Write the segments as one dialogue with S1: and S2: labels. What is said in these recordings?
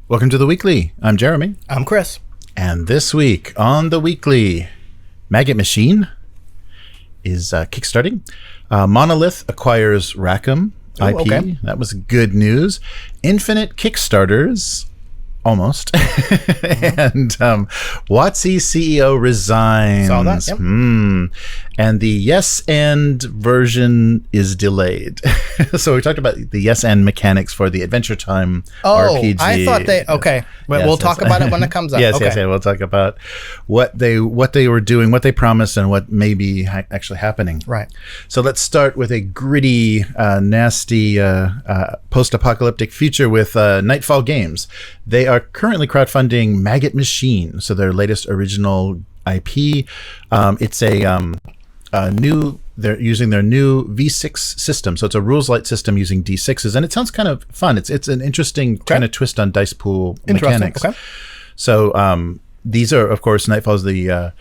S1: Welcome to the Weekly. I'm Jeremy.
S2: I'm Chris.
S1: And this week on the Weekly, Maggot Machine is kickstarting. Monolith acquires Rackham IP.
S2: Okay.
S1: That was good news. Infinite Kickstarters. Almost. And WotC CEO resigns.
S2: Saw that, yep.
S1: And the yes and version is delayed. So we talked about the yes and mechanics for the Adventure Time RPG.
S2: I thought okay. Well,
S1: Yes,
S2: we'll talk about it when it comes up.
S1: Yes,
S2: okay.
S1: yes. We'll talk about what they were doing, what they promised, and what may be actually happening.
S2: Right.
S1: So let's start with a gritty, nasty post-apocalyptic future with Nightfall Games. They are currently crowdfunding Maggot Machine, so their latest original IP. It's a new. They're using their new V6 system, so it's a rules light system using D6s, and it sounds kind of fun. It's an interesting kind of twist on dice pool mechanics.
S2: Okay.
S1: So these are, of course, Nightfall's the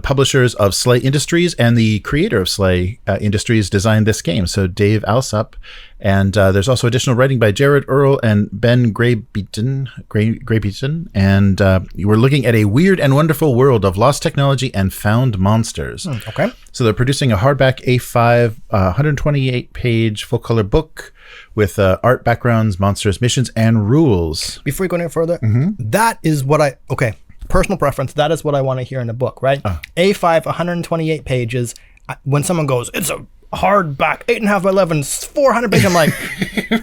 S1: publishers of Slay Industries, and the creator of Slay Industries designed this game. So Dave Allsop, and there's also additional writing by Jared Earl and Ben Graybeaton. And you were looking at a weird and wonderful world of lost technology and found monsters.
S2: Okay.
S1: So they're producing a hardback A5, 128-page full-color book with art backgrounds, monsters, missions, and rules.
S2: Before we go any further, that is what personal preference, that is what I want to hear in a book, right? A5, 128 pages. When someone goes, it's a hardback, 8.5 by 11, 400 pages, I'm like,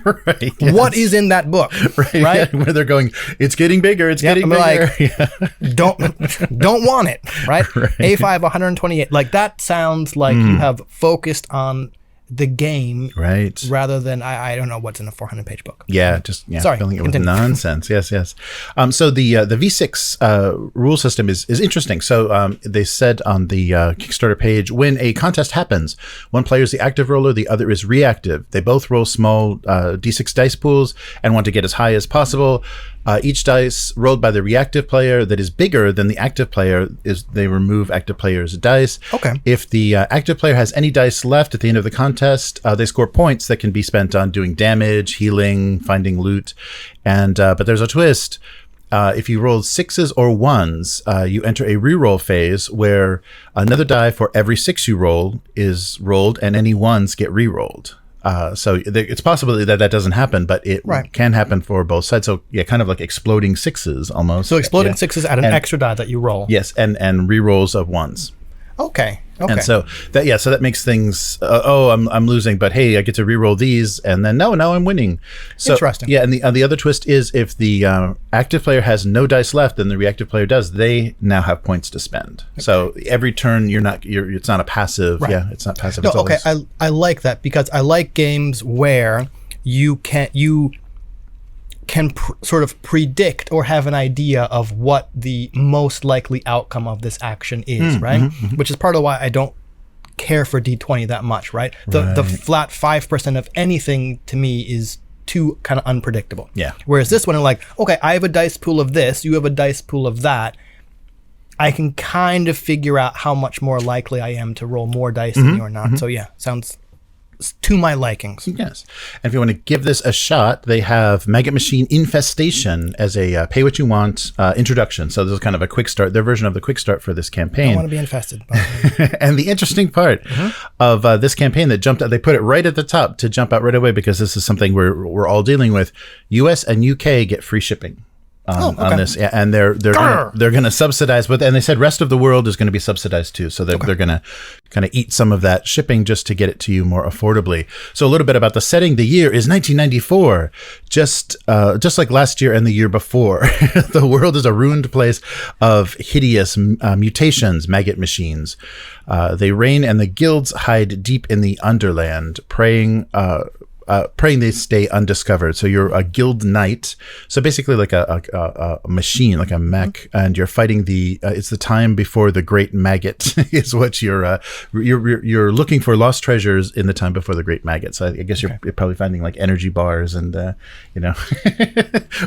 S1: right, yes.
S2: What is in that book? Right?
S1: Yeah, where they're going, it's getting bigger, it's getting bigger.
S2: Like, don't want it, right? A5, 128. Like, that sounds like you have focused on the game,
S1: right?
S2: Rather than I don't know what's in a 400-page book.
S1: Sorry, filling it with nonsense. Yes. So the V6 rule system is interesting. So they said on the Kickstarter page, when a contest happens, one player is the active roller, the other is reactive. They both roll small D6 dice pools and want to get as high as possible. Each dice rolled by the reactive player that is bigger than the active player they remove active player's dice.
S2: Okay.
S1: If the active player has any dice left at the end of the contest, they score points that can be spent on doing damage, healing, finding loot. And but there's a twist. If you roll sixes or ones, you enter a reroll phase where another die for every 6 you roll is rolled, and any ones get rerolled. So it's possible that doesn't happen, but it can happen for both sides. So yeah, kind of like exploding sixes almost.
S2: So exploding sixes add an extra die that you roll.
S1: Yes, and re-rolls of ones.
S2: Okay.
S1: And so that makes things. I'm losing, but hey, I get to re-roll these, and then now I'm winning. So,
S2: interesting.
S1: Yeah, and the other twist is if the active player has no dice left, then the reactive player does. They now have points to spend. Okay. So every turn it's not a passive. Right. Yeah, it's not passive.
S2: No, okay. I like that because I like games where you can sort of predict or have an idea of what the most likely outcome of this action is, right? Which is part of why I don't care for D20 that much, right? The flat 5% of anything to me is too kind of unpredictable.
S1: Yeah.
S2: Whereas this one, I'm like, okay, I have a dice pool of this, you have a dice pool of that. I can kind of figure out how much more likely I am to roll more dice than you or not. So yeah, sounds to my likings.
S1: Yes. And if you want to give this a shot, they have Maggot Machine Infestation as a pay what you want introduction. So this is kind of a quick start, their version of the quick start for this campaign.
S2: I want to be infested.
S1: And the interesting part of this campaign that jumped out, they put it right at the top to jump out right away because this is something we're all dealing with. US and UK get free shipping. On this, and they're gonna subsidize with, and they said rest of the world is going to be subsidized too. So they're gonna kind of eat some of that shipping just to get it to you more affordably. So a little bit about the setting. The year is 1994, just like last year and the year before. The world is a ruined place of hideous mutations, maggot machines. They reign, and the guilds hide deep in the underland, praying they stay undiscovered. So you're a guild knight. So basically like a machine, like a mech, and you're fighting it's the time before the great maggot is what you're looking for lost treasures in the time before the great maggot. So I guess you're probably finding like energy bars and,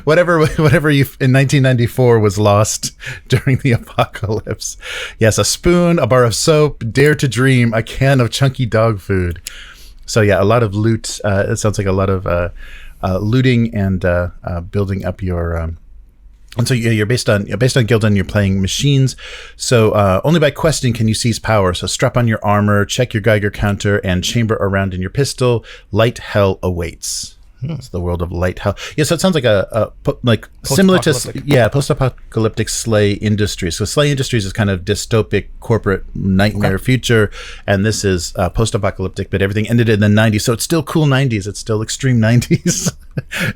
S1: whatever you in 1994 was lost during the apocalypse. Yes. A spoon, a bar of soap, dare to dream, a can of chunky dog food. So yeah, a lot of loot. It sounds like a lot of looting and building up your. And so you're based on Gildan, and you're playing machines. So only by questing can you seize power. So strap on your armor, check your Geiger counter, and chamber a round in your pistol. Light hell awaits. It's the world of light hell. Yeah, so it sounds like similar to post-apocalyptic Slay Industries. So Slay Industries is kind of dystopic corporate nightmare future, and this is post-apocalyptic, but everything ended in the 90s. So it's still cool 90s. It's still extreme 90s.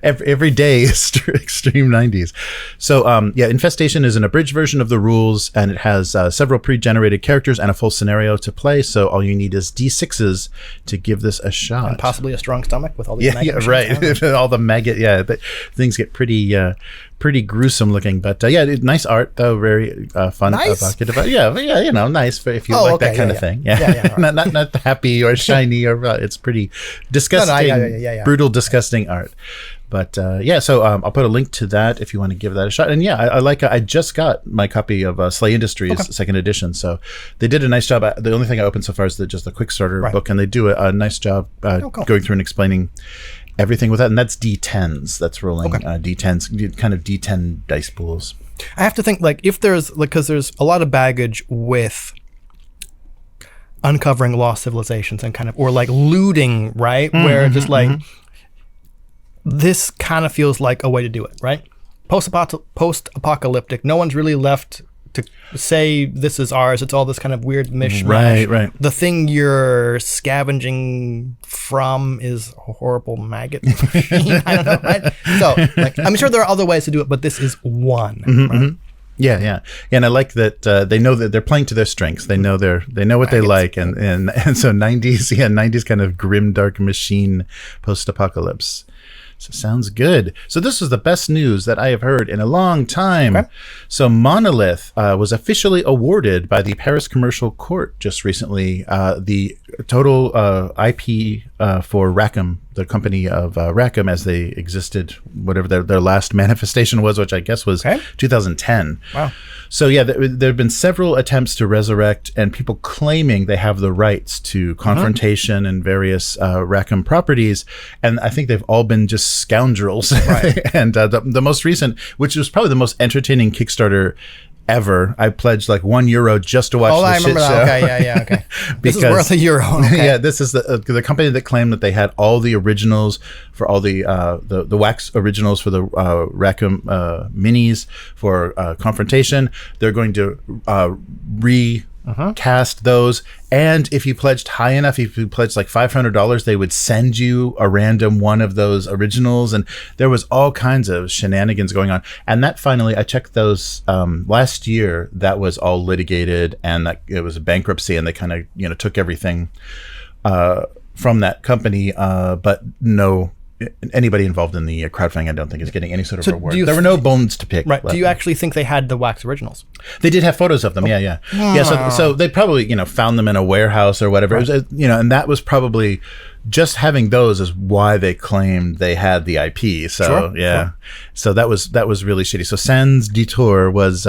S1: every day is extreme 90s. So Infestation is an abridged version of the rules, and it has several pre-generated characters and a full scenario to play. So all you need is D6s to give this a shot,
S2: and possibly a strong stomach with all these maggot machines.
S1: Right. All the maggot, but things get pretty gruesome looking. But nice art though, very fun,
S2: nice?
S1: evocative. Nice for if you like that kind of thing. Right. not happy or shiny or it's pretty disgusting, brutal, disgusting art. But so I'll put a link to that if you want to give that a shot. And I just got my copy of Slay Industries second edition, so they did a nice job. The only thing I opened so far is just the quick starter book, and they do a nice job going through and explaining everything with that. And that's D10s. That's rolling D10s, kind of D10 dice pools.
S2: I have to think if there's because there's a lot of baggage with uncovering lost civilizations and or looting, right? Where just this kind of feels like a way to do it, right? Post-apocalyptic. No one's really left to say this is ours. It's all this kind of weird mishmash.
S1: Right.
S2: The thing you're scavenging from is a horrible maggot machine. I don't know, right? So I'm sure there are other ways to do it, but this is one. Right?
S1: Yeah, and I like that they know that they're playing to their strengths. They know what they like, and so 90s kind of grim, dark machine post-apocalypse. So sounds good. So this is the best news that I have heard in a long time. Okay. So Monolith was officially awarded by the Paris Commercial Court just recently the total IP for Rackham, the company of Rackham as they existed, whatever their last manifestation was, which I guess was 2010.
S2: Wow.
S1: So there have been several attempts to resurrect, and people claiming they have the rights to Confrontation and various Rackham properties, and I think they've all been just scoundrels. Right. And the most recent, which was probably the most entertaining Kickstarter ever, I pledged €1 just to watch the shit show.
S2: Okay. This is worth €1. Okay.
S1: This is the company that claimed that they had all the originals for all the wax originals for the Rackham minis for Confrontation. They're going to recast those, and if you pledged high enough, if you pledged $500, they would send you a random one of those originals. And there was all kinds of shenanigans going on, and that finally, I checked those last year, that was all litigated, and that it was a bankruptcy, and they kind of took everything from that company, but no anybody involved in the crowdfunding, I don't think, is getting any sort of reward. There were no bones to pick.
S2: Right. Do you actually think they had the wax originals?
S1: They did have photos of them. Yeah. So they probably found them in a warehouse or whatever. Right. It was, and that was probably just having those is why they claimed they had the IP. So sure. So that was really shitty. So Sans Detour was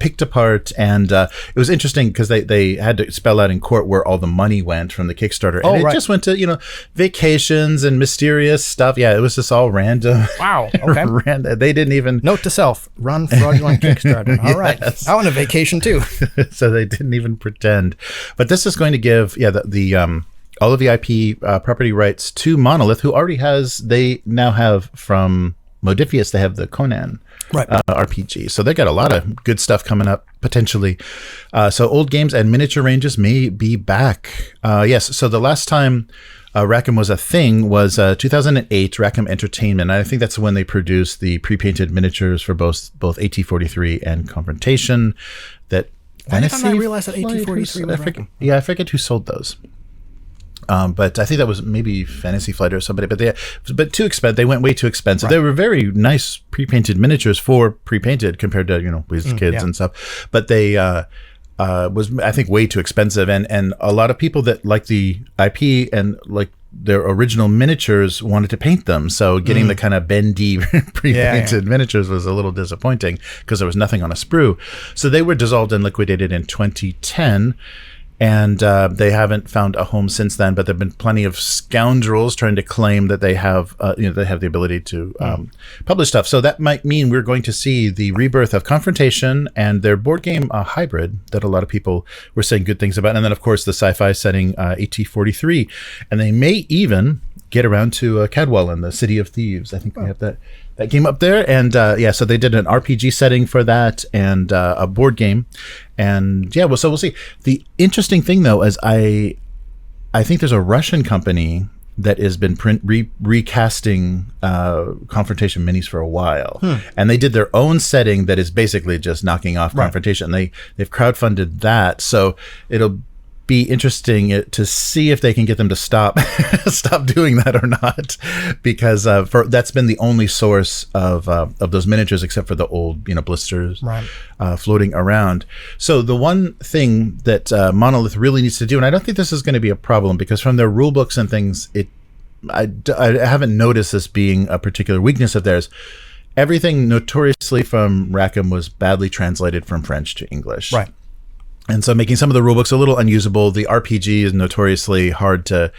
S1: picked apart, and it was interesting because they had to spell out in court where all the money went from the Kickstarter, and it just went to vacations and mysterious stuff. Yeah, it was just all random.
S2: Wow. Okay.
S1: They didn't even
S2: note to self: run fraudulent Kickstarter. All right. I want a vacation too.
S1: So they didn't even pretend. But this is going to give the all of the IP property rights to Monolith, who already they now have from Modiphius, they have the Conan RPG. So they got a lot of good stuff coming up, potentially. So old games and miniature ranges may be back. Yes, so the last time Rackham was a thing was 2008, Rackham Entertainment. And I think that's when they produced the pre-painted miniatures for both AT-43 and Confrontation.
S2: Why did I not realize that AT-43 was Rackham?
S1: Yeah, I forget who sold those. But I think that was maybe Fantasy Flight or somebody. But too expensive. They went way too expensive. Right. They were very nice pre-painted miniatures for pre-painted compared to WizKids and stuff. But they was, I think, way too expensive. And a lot of people that like the IP and like their original miniatures wanted to paint them. So getting the kind of bendy pre-painted miniatures was a little disappointing because there was nothing on a sprue. So they were dissolved and liquidated in 2010. And they haven't found a home since then, but there've been plenty of scoundrels trying to claim that they have, they have the ability to publish stuff. So that might mean we're going to see the rebirth of Confrontation and their board game hybrid that a lot of people were saying good things about. And then, of course, the sci-fi setting AT-43. And they may even get around to Cadwallon, the City of Thieves. I think we have that game up there. And so they did an RPG setting for that and a board game. And so we'll see. The interesting thing, though, is I think there's a Russian company that has been recasting Confrontation minis for a while. And they did their own setting that is basically just knocking off Confrontation. They've crowdfunded that. So it'll be interesting to see if they can get them to stop doing that or not, because that's been the only source of those miniatures, except for the old blisters floating around. So the one thing that Monolith really needs to do, and I don't think this is going to be a problem, because from their rule books and things, I haven't noticed this being a particular weakness of theirs. Everything notoriously from Rackham was badly translated from French to English. Right. And so making some of the rulebooks a little unusable. The RPG is notoriously hard to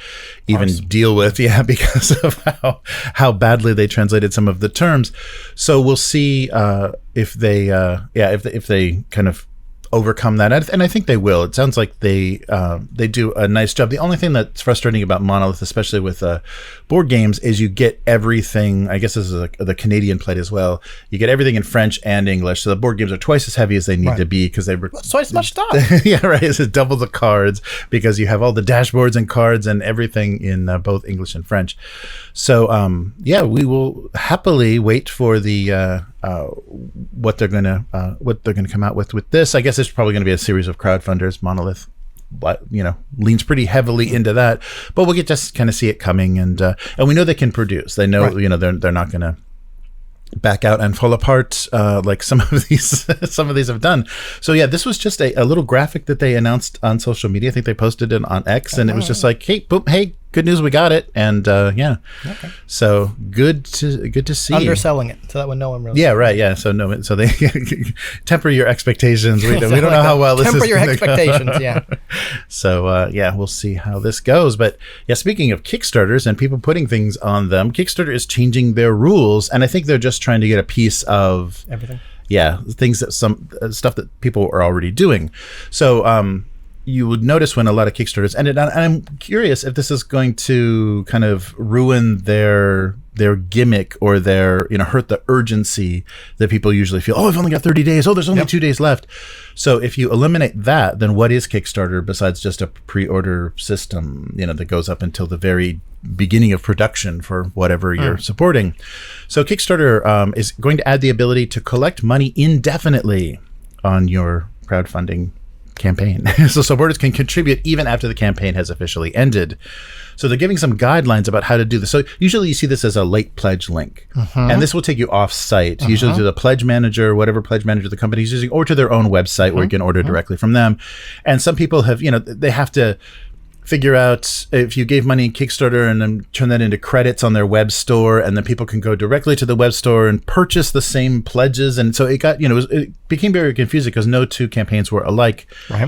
S1: even deal with, because of how badly they translated some of the terms. So we'll see if they kind of overcome that, and I think they will. It sounds like they do a nice job. The only thing that's frustrating about Monolith, especially with board games, is you get everything. I guess this is the Canadian plate as well. You get everything in French and English, so the board games are twice as heavy as they need to be, because they were
S2: twice as much stuff.
S1: Yeah, right. It's double the cards, because you have all the dashboards and cards and everything in both English and French. So we will happily wait for the what they're gonna come out with this. I guess it's probably going to be a series of crowdfunders. Monolith, leans pretty heavily into that, but we'll get to kind of see it coming, and we know they can produce. They know, they're not going to back out and fall apart like some of these have done. So this was just a little graphic that they announced on social media. I think they posted it on X, and it was just like, hey, boom, hey, good news, we got it. And so good to see.
S2: Underselling it, so that would no one really.
S1: Yeah, right. Yeah, so they temper your expectations. We don't know how well this is.
S2: Temper your expectations. Yeah.
S1: So we'll see how this goes. But speaking of Kickstarters and people putting things on them, Kickstarter is changing their rules, and I think they're just trying to get a piece of
S2: everything.
S1: Yeah, things that stuff that people are already doing. So you would notice when a lot of Kickstarters ended, and I'm curious if this is going to kind of ruin their gimmick, or their hurt the urgency that people usually feel. Oh, I've only got 30 days. Oh, there's only 2 days left. So if you eliminate that, then what is Kickstarter besides just a pre-order system, that goes up until the very beginning of production for whatever you're supporting? So Kickstarter is going to add the ability to collect money indefinitely on your crowdfunding campaign. So supporters can contribute even after the campaign has officially ended. So they're giving some guidelines about how to do this. So usually you see this as a late pledge link, and this will take you off site, usually to the pledge manager, whatever pledge manager the company is using, or to their own website where you can order directly from them. And some people have, they have to figure out if you gave money in Kickstarter and then turn that into credits on their web store, and then people can go directly to the web store and purchase the same pledges. And so it got, it became very confusing, because no two campaigns were alike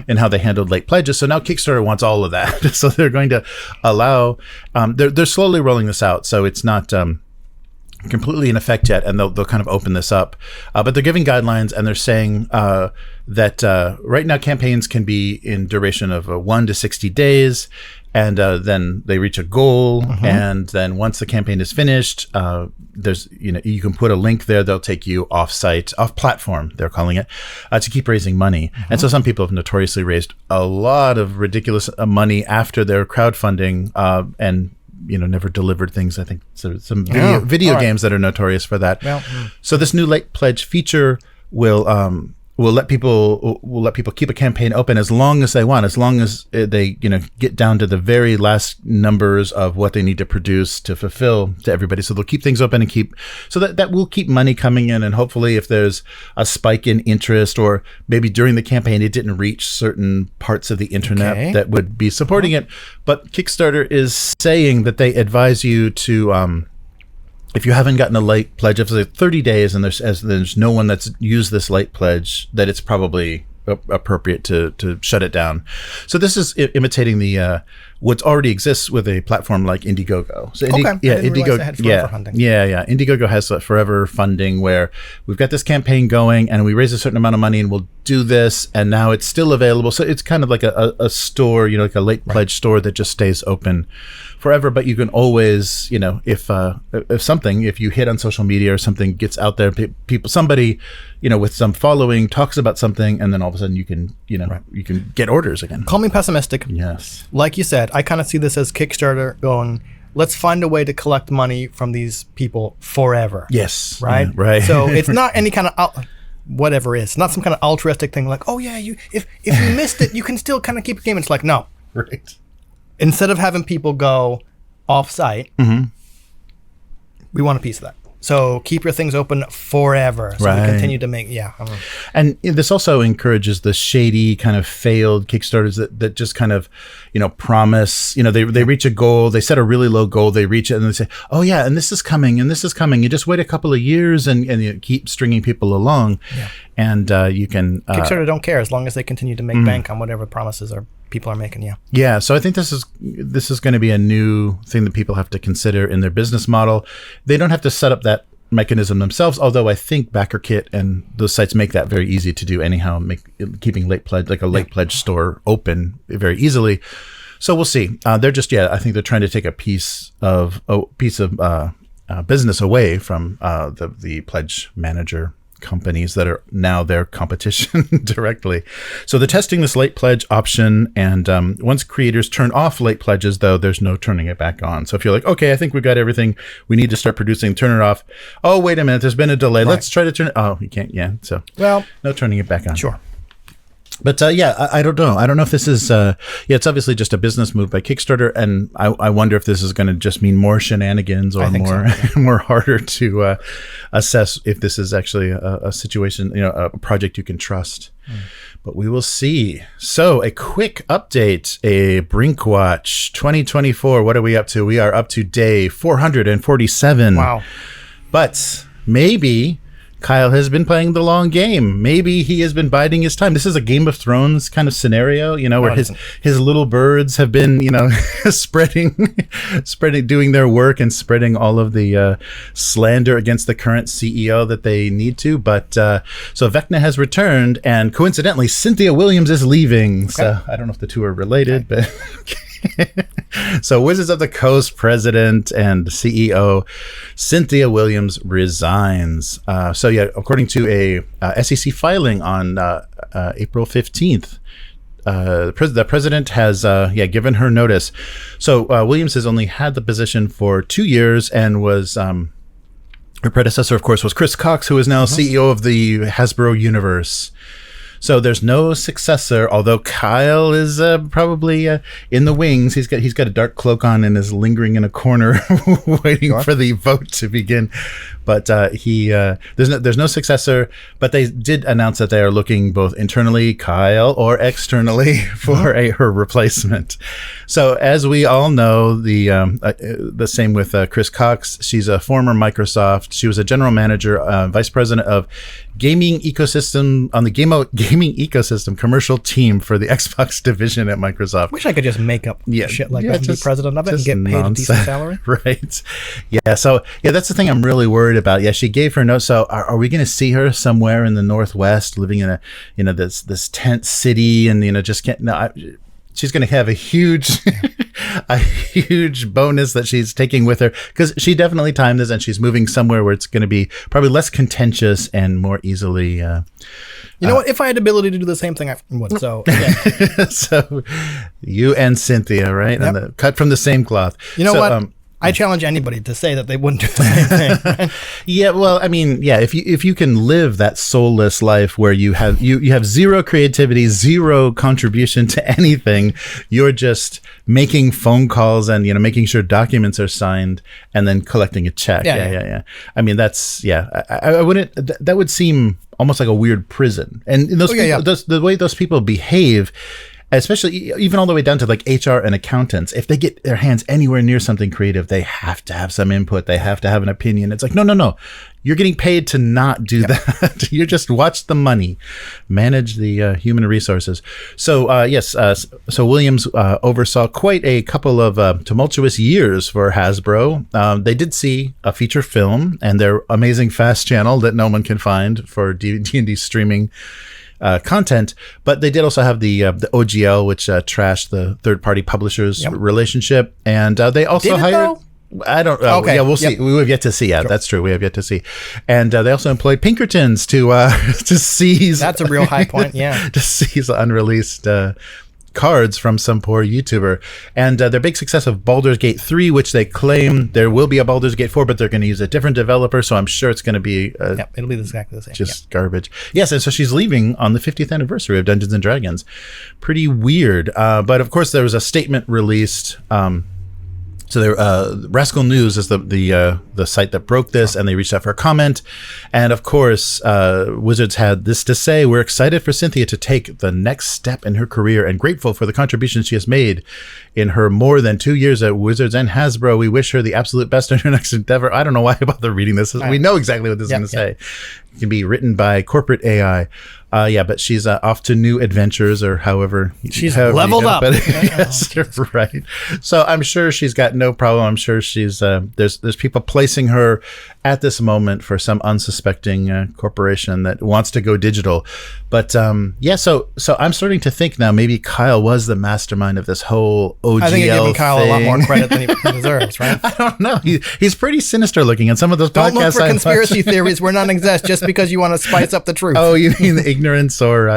S1: in how they handled late pledges. So now Kickstarter wants all of that. So they're going to allow, they're slowly rolling this out. So it's not completely in effect yet, and they'll kind of open this up. But they're giving guidelines, and they're saying that right now campaigns can be in duration of 1 to 60 days, and then they reach a goal, and then once the campaign is finished, there's you can put a link there. They'll take you off site, off platform, they're calling it, to keep raising money. And so some people have notoriously raised a lot of ridiculous money after their crowdfunding, and never delivered things. I think so, some video games that are notorious for that. So this new late pledge feature will let people keep a campaign open as long as they want, as long as they get down to the very last numbers of what they need to produce to fulfill to everybody. So they'll keep things open and that will keep money coming in. And hopefully if there's a spike in interest, or maybe during the campaign it didn't reach certain parts of the internet that would be supporting it. But Kickstarter is saying that they advise you to if you haven't gotten a late pledge, if it's 30 days and there's no one that's used this late pledge, that it's probably appropriate to shut it down. So this is imitating the what already exists with a platform like Indiegogo. So Indiegogo has that forever funding where we've got this campaign going and we raise a certain amount of money and we'll do this, and now it's still available. So it's kind of like a store, like a late pledge store that just stays open forever. But you can always, if you hit on social media or something gets out there, somebody with some following talks about something, and then all of a sudden you can you can get orders again.
S2: Call me pessimistic.
S1: Yes,
S2: like you said, I kind of see this as Kickstarter going, let's find a way to collect money from these people forever.
S1: Yes,
S2: right.
S1: Yeah, right.
S2: So it's not any kind of whatever it is. It's not some kind of altruistic thing like, oh yeah, if you missed it, you can still kind of keep a game. It's like, no,
S1: right.
S2: Instead of having people go off-site, we want a piece of that. So keep your things open forever. So we continue to make,
S1: And this also encourages the shady kind of failed Kickstarters that just kind of, promise, they reach a goal, they set a really low goal, they reach it and they say, oh yeah, and this is coming and this is coming. You just wait a couple of years and you keep stringing people along. Yeah. And you can...
S2: Kickstarter don't care as long as they continue to make bank on whatever promises people are making.
S1: Yeah. So I think this is going to be a new thing that people have to consider in their business model. They don't have to set up that mechanism themselves, although I think BackerKit and those sites make that very easy to do anyhow, keeping late pledge, like a late pledge store, open very easily. So we'll see. They're just, I think they're trying to take a piece of business away from the pledge manager companies that are now their competition directly. So they're testing this late pledge option, and once creators turn off late pledges, though, there's no turning it back on. So if you're like, okay, I think we've got everything we need to start producing, turn it off. Oh, wait a minute, there's been a delay. Let's try to turn it. Oh, you can't. Yeah. So no turning it back on.
S2: Sure.
S1: But I don't know. I don't know if this is, it's obviously just a business move by Kickstarter. And I wonder if this is going to just mean more shenanigans or more harder to assess if this is actually a situation, a project you can trust. But we will see. So a quick update, a Brinkwatch 2024. What are we up to? We are up to day 447.
S2: Wow.
S1: But maybe Kyle has been playing the long game. Maybe he has been biding his time. This is a Game of Thrones kind of scenario, where his little birds have been, spreading, doing their work and spreading all of the slander against the current CEO that they need to. But so Vecna has returned, and coincidentally, Cynthia Williams is leaving. Okay. So I don't know if the two are related, but. So Wizards of the Coast president and CEO Cynthia Williams resigns. According to a SEC filing on April 15th, the president has given her notice. So Williams has only had the position for 2 years, and was her predecessor, of course, was Chris Cox, who is now CEO of the Hasbro universe. So there's no successor, although Kyle is probably in the wings. He's got a dark cloak on and is lingering in a corner waiting for the vote to begin. But there's no successor. But they did announce that they are looking both internally, Kyle, or externally for her replacement. So as we all know, the same with Chris Cox. She's a former Microsoft. She was a general manager, vice president of gaming ecosystem on the gaming ecosystem commercial team for the Xbox division at Microsoft.
S2: Wish I could just make up shit like that and be president of it and get paid a decent salary.
S1: Right. Yeah. So that's the thing I'm really worried about. Yeah, she gave her note. So are we going to see her somewhere in the Northwest, living in this tent city, and just can't? No, she's going to have a huge bonus that she's taking with her, because she definitely timed this, and she's moving somewhere where it's going to be probably less contentious and more easily.
S2: You know what? If I had the ability to do the same thing, I would. So, yeah.
S1: So you and Cynthia, right? Yep. And cut from the same cloth.
S2: You know what? I challenge anybody to say that they wouldn't do the same thing. Right?
S1: Yeah, well, I mean, yeah, if you can live that soulless life where you have zero creativity, zero contribution to anything, you're just making phone calls and making sure documents are signed and then collecting a check. Yeah. I mean, that's I wouldn't. That would seem almost like a weird prison. And the way those people behave, especially even all the way down to like HR and accountants, if they get their hands anywhere near something creative, they have to have some input. They have to have an opinion. It's like, no. you're getting paid to not do that. You just watch the money, manage the human resources. So yes, so Williams oversaw quite a couple of tumultuous years for Hasbro. They did see a feature film and their amazing fast channel that no one can find for D&D streaming content, but they did also have the OGL, which trashed the third-party publishers relationship, and they also hired. I don't know. Okay. Yeah, we'll see. We have yet to see. Yeah, that's true. We have yet to see. And they also employed Pinkertons to seize.
S2: That's a real high point. Yeah.
S1: To seize unreleased cards from some poor YouTuber. And their big success of Baldur's Gate 3, which they claim there will be a Baldur's Gate 4, but they're going to use a different developer. So I'm sure it's going to be
S2: it'll be exactly the same.
S1: Just garbage. Yes, and so she's leaving on the 50th anniversary of Dungeons and Dragons. Pretty weird. But of course, there was a statement released. So Rascal News is the site that broke this, and they reached out for a comment. And of course, Wizards had this to say: "We're excited for Cynthia to take the next step in her career and grateful for the contributions she has made in her more than 2 years at Wizards and Hasbro. We wish her the absolute best in her next endeavor." I don't know why I bother reading this. We know exactly what this is going to say. It can be written by corporate AI. But she's off to new adventures, or however
S2: she's leveled up.
S1: Yes, right. So I'm sure she's got no problem. I'm sure she's there's people placing her at this moment for some unsuspecting corporation that wants to go digital. But so I'm starting to think now maybe Kyle was the mastermind of this whole OGL. I think you're giving Kyle
S2: a lot more credit than he deserves, right?
S1: I don't know. He's pretty sinister looking, and some of those podcasts.
S2: Don't look for conspiracy theories where none exist just because you want to spice up the truth.
S1: Oh, you mean the ignorance or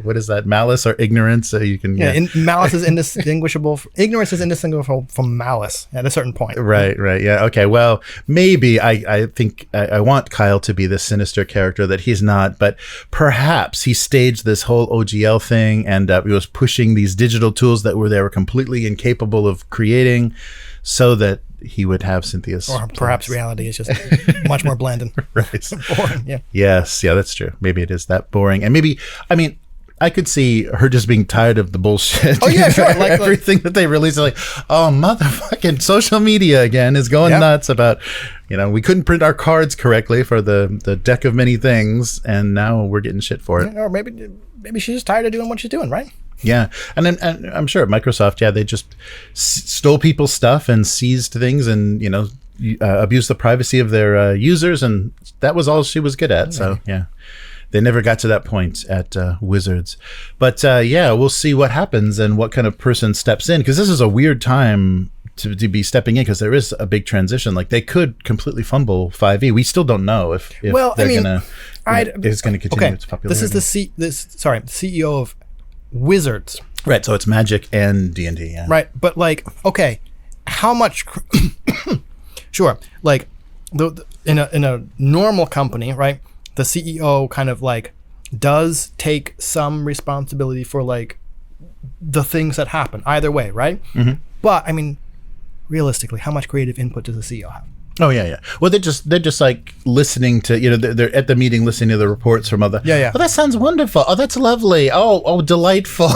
S1: what is that, malice or ignorance? You can
S2: malice is indistinguishable. Ignorance is indistinguishable from malice at a certain point.
S1: Right. Yeah. Okay. Well, maybe I think I want Kyle to be this sinister character that he's not, but perhaps he staged this whole OGL thing and he was pushing these digital tools that they were completely incapable of creating, so that he would have Cynthia's.
S2: Or perhaps reality is just much more bland and boring. Yeah.
S1: Yes. Yeah, that's true. Maybe it is that boring. And maybe, I could see her just being tired of the bullshit.
S2: Oh, yeah, sure.
S1: Like everything that they release is like, oh, motherfucking social media again is going nuts about, we couldn't print our cards correctly for the deck of many things, and now we're getting shit for it.
S2: Or maybe she's just tired of doing what she's doing, right?
S1: Yeah, and I'm sure at Microsoft, they just stole people's stuff and seized things and, abused the privacy of their users, and that was all she was good at. So, yeah. They never got to that point at Wizards. But we'll see what happens and what kind of person steps in, because this is a weird time to be stepping in, because there is a big transition. Like, they could completely fumble 5e. We still don't know if it's going to continue its popularity.
S2: This is the CEO of Wizards.
S1: Right, so it's Magic and D&D. Yeah.
S2: Right, but how much? Sure, in a normal company, right? The CEO kind of does take some responsibility for the things that happen either way, right? Mm-hmm. But realistically, how much creative input does the CEO have?
S1: Oh yeah. Well, they're just listening to they're at the meeting listening to the reports from other.
S2: Yeah.
S1: Oh, that sounds wonderful. Oh, that's lovely. Oh, delightful.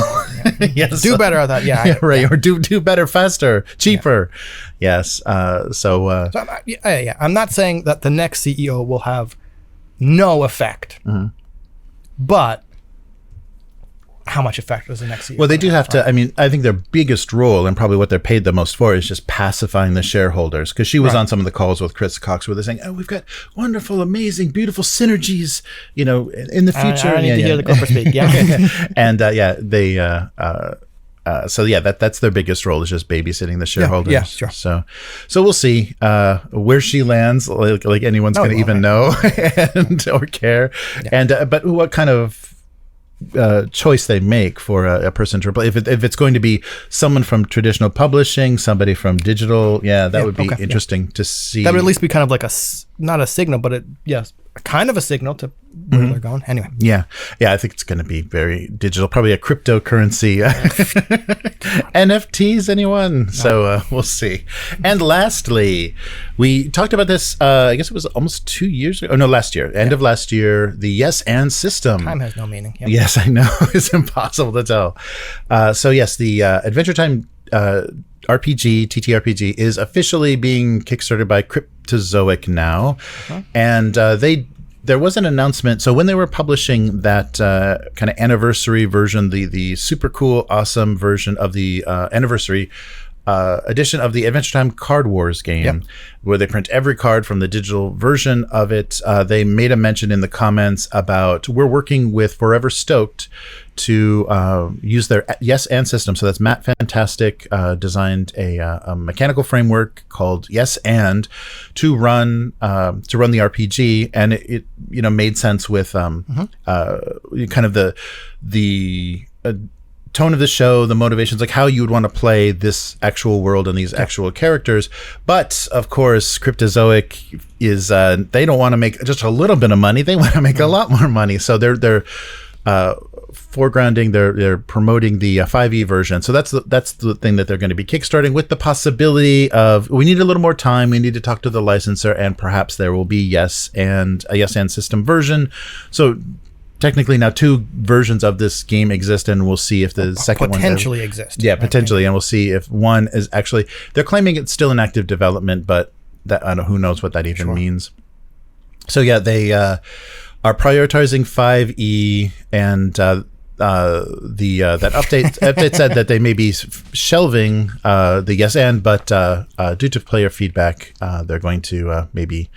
S2: Yeah. Yes. Do better at that. Yeah.
S1: Right. Or do better, faster, cheaper. Yeah. Yes.
S2: I'm not saying that the next CEO will have no effect, but how much effect does the next CEO?
S1: Well, they do have to. I think their biggest role, and probably what they're paid the most for, is just pacifying the shareholders. Because she was on some of the calls with Chris Cox where they're saying, "Oh, we've got wonderful, amazing, beautiful synergies, in the future."
S2: I need to hear the corporate speak. Yeah,
S1: and that's their biggest role, is just babysitting the shareholders.
S2: Yeah, sure.
S1: So we'll see where she lands. Like anyone's going to even know or care, but what kind of choice they make for a person to replace. If it's going to be someone from traditional publishing, somebody from digital, that would be interesting to see.
S2: That would at least be kind of like not a signal, but kind of a signal to where they're going. Anyway.
S1: Yeah, I think it's going to be very digital, probably a cryptocurrency. NFTs, anyone? No. So we'll see. And lastly, we talked about this, I guess it was almost 2 years ago. Oh, no, last year. End of last year, the Yes and system.
S2: Time has no meaning. Yep.
S1: Yes, I know. It's impossible to tell. So yes, the Adventure Time RPG, TTRPG, is officially being kickstarted by Cryptozoic now. And there was an announcement. So when they were publishing that kind of anniversary version, the super cool, awesome version of the anniversary edition of the Adventure Time Card Wars game, where they print every card from the digital version of it, they made a mention in the comments about, we're working with Forever Stoked to use their Yes and system. So that's Matt Fantastic designed a mechanical framework called Yes and to run the RPG, and it made sense with kind of the tone of the show, the motivations, like how you would want to play this actual world and these actual characters. But of course, Cryptozoic is they don't want to make just a little bit of money. They want to make a lot more money. So they're foregrounding, they're promoting the 5e version. So that's the thing that they're going to be kickstarting, with the possibility of, we need a little more time, we need to talk to the licensor, and perhaps there will be a Yes and system version. So technically now 2 versions of this game exist, and we'll see if the second one
S2: potentially exists.
S1: Yeah, potentially, and we'll see if one is actually, they're claiming it's still in active development, but that, I don't, who knows what that even means. So yeah, they are prioritizing 5e, and that update said that they may be shelving the Yes and, but due to player feedback, they're going to maybe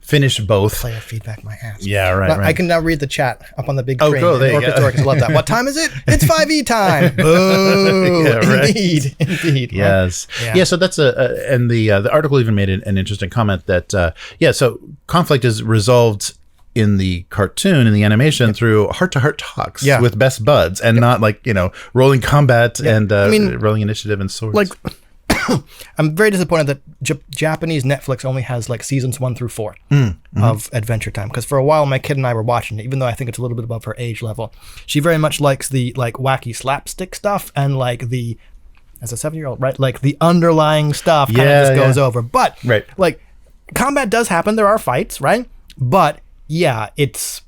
S1: finish both.
S2: Player feedback, my ass.
S1: Yeah, right.
S2: I can now read the chat up on the big
S1: screen.
S2: screen.
S1: Oh, cool. There you go.
S2: I love that. What time is it? It's 5e time. Boo.
S1: Yeah, right.
S2: Indeed.
S1: Yes.
S2: Right?
S1: Yeah. So that's and the article even made an interesting comment that so conflict is resolved in the cartoon, in the animation, through heart-to-heart talks with best buds, and not like rolling combat and rolling initiative and swords.
S2: Like, I'm very disappointed that Japanese Netflix only has like seasons 1 through 4 of Adventure Time, because for a while my kid and I were watching it, even though I think it's a little bit above her age level. She very much likes the like wacky slapstick stuff, and like the, as a 7-year-old, right, like the underlying stuff kind of just goes over. But like, combat does happen, there are fights, right? But yeah, it's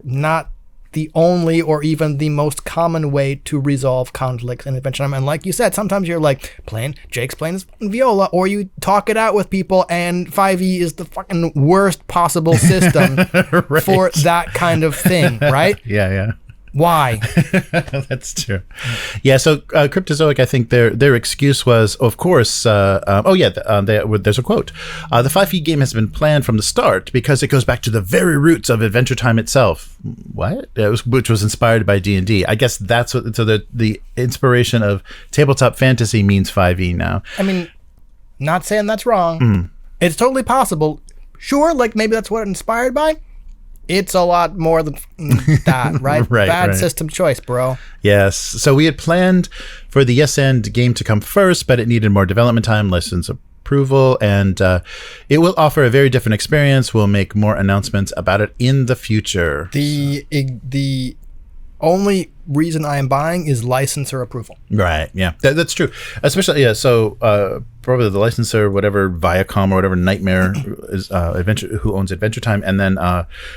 S2: not the only or even the most common way to resolve conflicts in Adventure Time. And like you said, sometimes you're like Jake's playing his viola, or you talk it out with people, and 5e is the fucking worst possible system for that kind of thing, right?
S1: Yeah.
S2: Why?
S1: That's true. Yeah. So Cryptozoic, I think their excuse was, of course, there's a quote. The 5e game has been planned from the start because it goes back to the very roots of Adventure Time itself. What? Which was inspired by D&D. I guess that's what. So the inspiration of tabletop fantasy means 5e now. I mean,
S2: not saying that's wrong. It's totally possible. Sure, like maybe that's what it inspired by. It's a lot more than that, right? Bad system choice, bro.
S1: Yes. So we had planned for the Yes and game to come first, but it needed more development time, license approval, and it will offer a very different experience. We'll make more announcements about it in the future.
S2: The only reason I am buying is licensor approval.
S1: Right. Yeah. That's true. Especially, so probably the licensor, whatever, Viacom or whatever, Nightmare is who owns Adventure Time, and then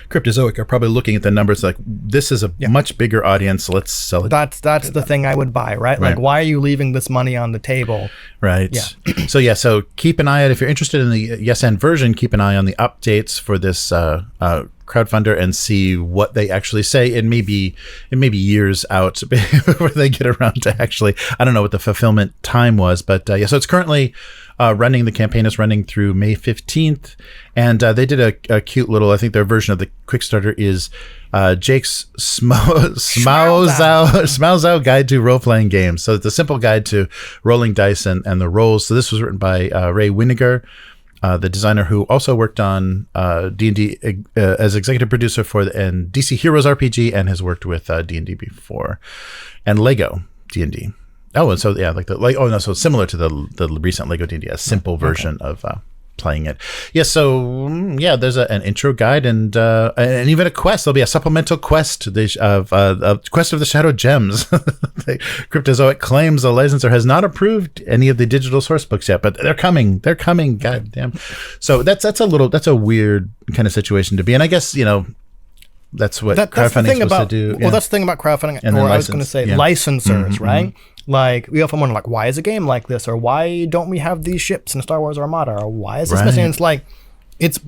S1: Cryptozoic are probably looking at the numbers like, this is a much bigger audience. Let's sell it.
S2: That's the thing I would buy, right? Like, why are you leaving this money on the table?
S1: Right. Yeah. So keep an eye out, if you're interested in the Yes and version, keep an eye on the updates for this crowdfunder and see what they actually say. It may be years out before they get around to actually, I don't know what the fulfillment time was, but so it's currently running. The campaign is running through May 15th, and they did a cute little, I think their version of the Quickstarter is Jake's Smauzao Guide to Role-Playing Games. So it's a simple guide to rolling dice and the rolls. So this was written by Ray Winiger, the designer who also worked on D&D as executive producer and DC Heroes RPG, and has worked with D&D before, and Lego D&D. Oh, and so so similar to the recent Lego D&D, a simple version of playing it. Yeah, so there's an intro guide and even a quest. There'll be a supplemental quest of Quest of the Shadow Gems. Cryptozoic claims the licensor has not approved any of the digital source books yet, but they're coming. God damn. So that's a weird kind of situation to be in. I guess, that's what
S2: that's the
S1: crowdfunding
S2: thing
S1: is supposed
S2: about,
S1: to do.
S2: Well, that's the thing about crowdfunding,
S1: And
S2: or
S1: then
S2: I was going to say licensors, right? Like, we often wonder, like, why is a game like this? Or why don't we have these ships in Star Wars Armada? Or why is this missing? And it's like, it's,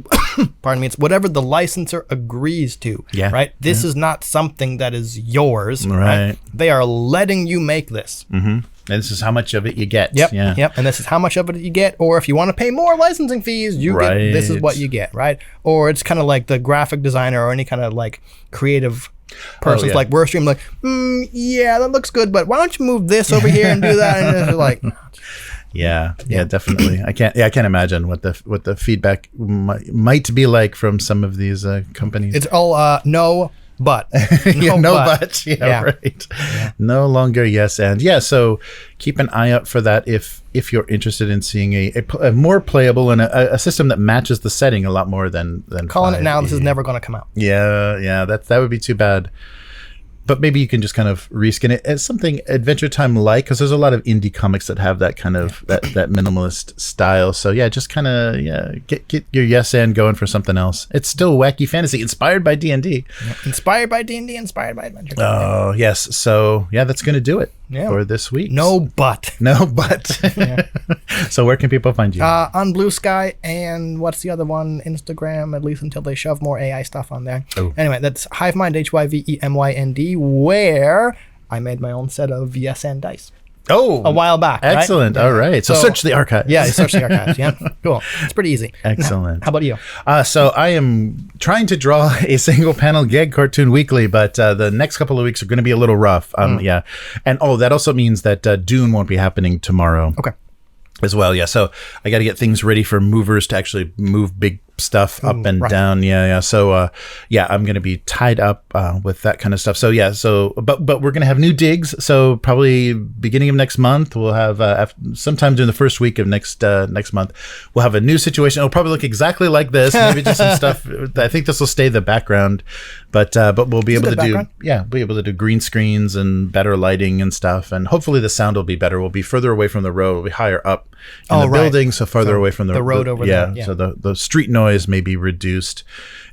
S2: pardon me, it's whatever the licensor agrees to, right? This is not something that is yours, right? They are letting you make this.
S1: And this is how much of it you get.
S2: Yep. And this is how much of it you get. Or if you want to pay more licensing fees, you get, this is what you get, right? Or it's kind of like the graphic designer or any kind of like creative person's like, we're streaming like, yeah, that looks good, but why don't you move this over here and do that? And it's like,
S1: yeah, definitely. I can't imagine what the feedback might be like from some of these companies.
S2: It's all no, but
S1: but. Right. Yeah. No longer yes and so keep an eye out for that if you're interested in seeing a more playable and a system that matches the setting a lot more than
S2: calling it now. This is never going to come out.
S1: Yeah, that would be too bad. But maybe you can just kind of reskin it as something Adventure Time like, because there's a lot of indie comics that have that kind of that minimalist style. So just kind of get your yes and going for something else. It's still wacky fantasy, inspired by D&D. Inspired by D&D, inspired by Adventure Time. Oh yes, so that's going to do it for this week.
S2: No but.
S1: So where can people find you?
S2: On Blue Sky, and what's the other one? Instagram, at least until they shove more AI stuff on there. Anyway, that's Hivemind, HYVEMYND, where I made my own set of yes and dice. A while back.
S1: Excellent.
S2: Right?
S1: All right. So search the archives.
S2: Search the archives. Cool. It's pretty easy.
S1: Excellent.
S2: How about you?
S1: So I am trying to draw a single panel gag cartoon weekly, but the next couple of weeks are going to be a little rough. And that also means that Dune won't be happening tomorrow.
S2: Okay.
S1: As well. So I got to get things ready for movers to actually move big stuff up and down. So I'm going to be tied up with that kind of stuff. But we're going to have new digs. So probably beginning of next month, we'll have sometime during the first week of next month, we'll have a new situation. It'll probably look exactly like this. Maybe just some stuff. I think this will stay the background, but we'll be able to do green screens and better lighting and stuff. And hopefully the sound will be better. We'll be further away from the road. We'll be higher up in the building, so farther away from the
S2: road over there.
S1: So the street noise may be reduced,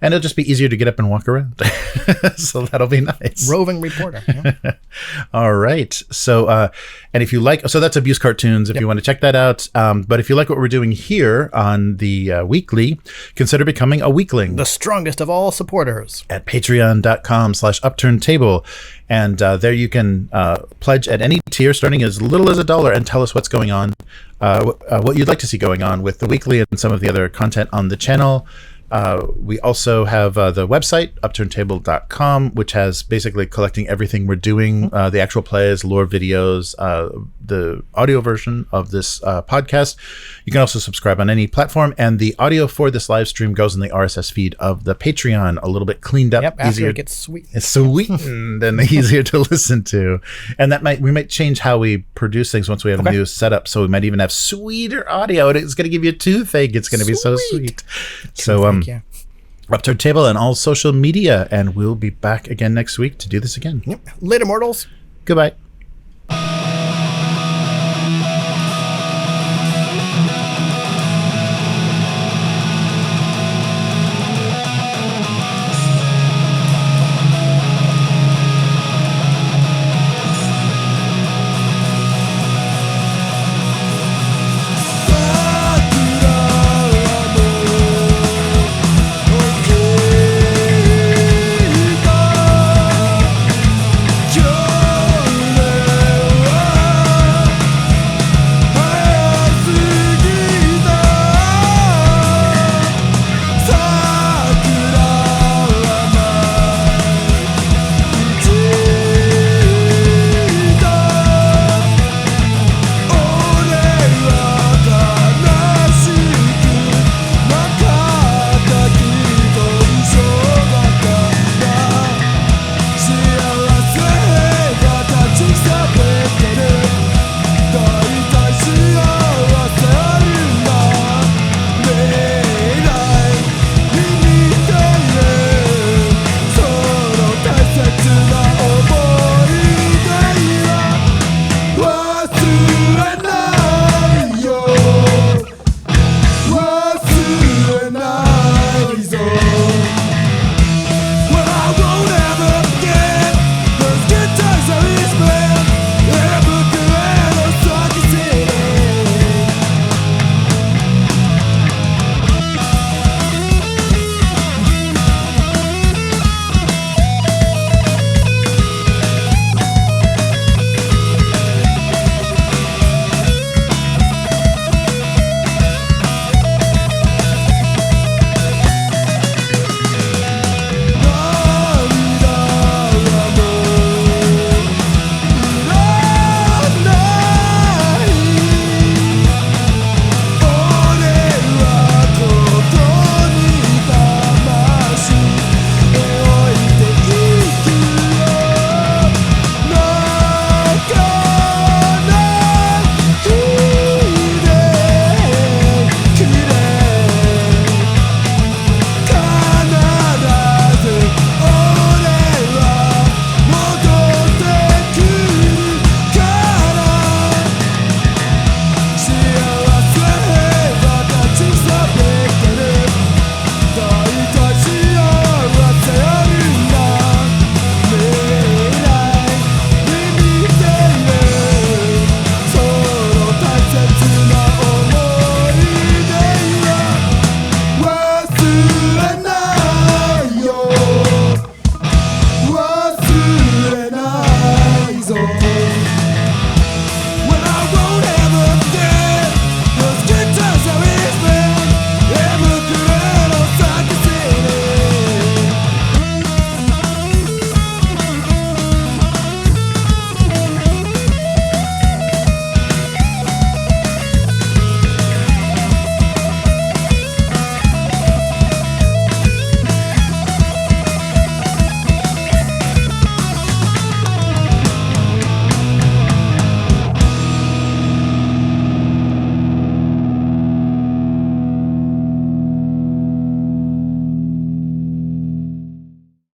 S1: and it'll just be easier to get up and walk around. So that'll be nice.
S2: Roving reporter.
S1: All right. So and if you like, so that's Abuse Cartoons, if you want to check that out. But if you like what we're doing here on the weekly, consider becoming a weekling,
S2: the strongest of all supporters,
S1: at patreon.com/upturntable. And there you can pledge at any tier, starting as little as $1, and tell us what's going on, what you'd like to see going on with the weekly and some of the other content on the channel. We also have the website, upturntable.com, which has basically collecting everything we're doing, the actual plays, lore videos, the audio version of this podcast. You can also subscribe on any platform, and the audio for this live stream goes in the RSS feed of the Patreon, a little bit cleaned up,
S2: after
S1: easier.
S2: It gets sweet.
S1: It's sweetened and easier to listen to. And we might change how we produce things once we have a new setup. So we might even have sweeter audio. It's going to give you a toothache. It's going to be so sweet. So Upturned Table on all social media, and we'll be back again next week to do this again.
S2: Later, mortals.
S1: Goodbye.